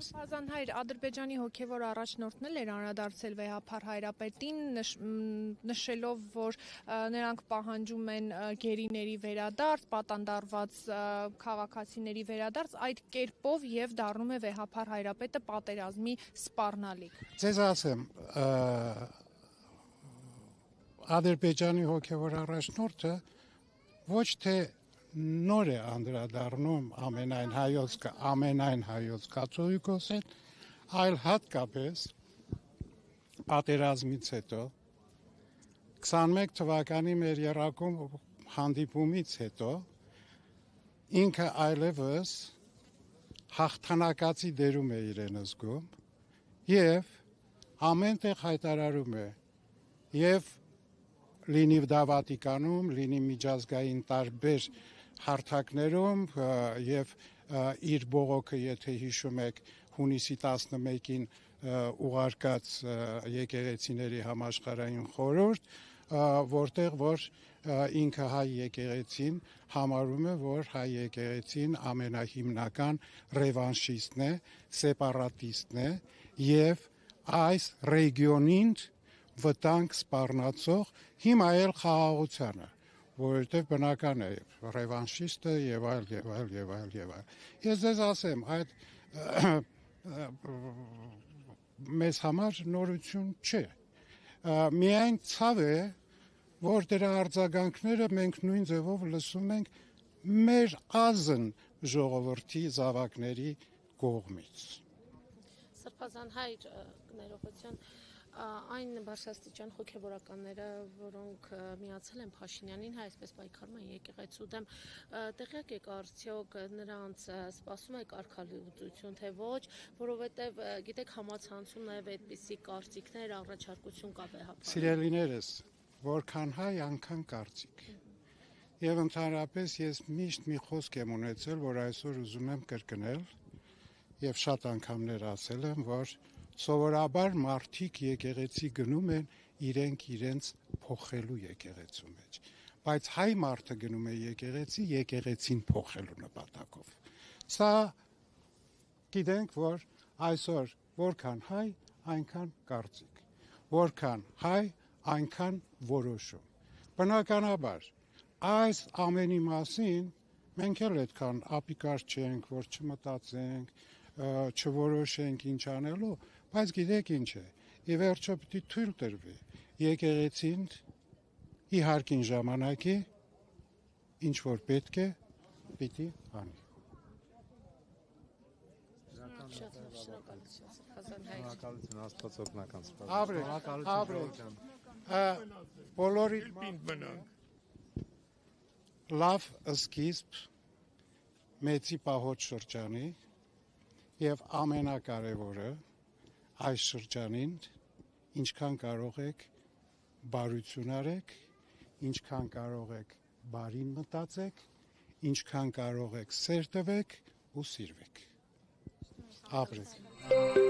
Սարփազան հայր, Ադրբեջանի հոգևոր առաջնորդն էլ էր անդրադարձել վեհափառ հայրապետին, նշելով, որ նրանք պահանջում են գերիների վերադարձ, պատանդարված քաղաքացիների վերադարձ, այդ կերպով եւ դառնում է վեհափառ հայրապետը պատերազմի սպառնալիք։ Ձեզ ասեմ, Ադրբեջանի հոգևոր առաջնորդը ոչ թե նոր է անդրադառնում ամենայն հայոց կաթողիկոսին, այլ հատկապես պատերազմից հետո 21 թվականի մեր եռակում հանդիպումից հետո ինքը այլևս հաղթանակացի դերում է իրեն զգում եւ ամեն տեղ հայտարարում է եւ լինի դա Վատիկանում, լինի միջազգային տարբեր հարթակներում եւ իր բողոքը, եթե հիշում եք, հունիսի 11-ին ուղարկած եկեղեցիների համաշխարհային խորհուրդ, որտեղ որ ինքը հայ եկեղեցին համարում է, որ հայ եկեղեցին ամենահիմնական ռևանշիստն է, սեպարատիստն է եւ այս ռեգիոնին վտանգ սպառնացող հիմա էլ խաղաղությանը, որովհետև բնական է ռևանշիստը եւ այլ եւ այլ եւ այլ եւ այլ։ Ես ձեզ ասեմ, այդ մեզ համար նորություն չէ։ Միայն ցավ է, որ դրա արձագանքները մենք նույն ձևով լսում ենք մեր ազն ժողովրդի զավակների կողմից։ Սրբազան հայր, ներողություն, այն բարձրաստիճան հոգևորականները, որոնք միացել են Փաշինյանին, այսպես պայքարում են եկեղեցու դեմ, տեղյակ եք արդյոք նրանց սպասում է կարգալուծություն, թե ոչ, որովհետև գիտեք համացանցում նաև այդպիսի կարծիքներ, առաջարկություն կա վեհափառ։ Սիրելիներս, որքան հայ, անքան կարծիք։ Եվ ընդհանրապես ես միշտ մի խոսք եմ ունեցել, որ այսօր ուզում եմ կրկնել եւ շատ անգամներ ասել եմ, որ սովորաբար մարդիկ եկեղեցի գնում են իրենց փոխելու եկեղեցու մեջ, բայց հայ մարդը գնում է եկեղեցին փոխելու նպատակով։ Սա գիտենք, որ այսօր որքան հայ, այնքան կարծիք, որքան հայ, այնքան որոշում։ Բնականաբար այս ամենի մասին մենք էլ այդքան ապիկար չենք, որ չմտածենք, չորոշենք ինչ անելու, բայց գիտեք ինչ է, ի վերջո պիտի թույլ տրվի եկեղեցին իհարկին ժամանակի ինչ որ պետք է պիտի անի։ Շնորհակալություն, Աստված օգնական։ Ապրեք, բոլորիդ լավ սկիզբ մեծի պահոց շրջանի եւ ամենակարևորը այս շրջանին ինչքան կարող եք բարություն արեք, ինչքան կարող եք բարին մտածեք, ինչքան կարող եք սեր տվեք ու սիրվեք։ Ապրեք։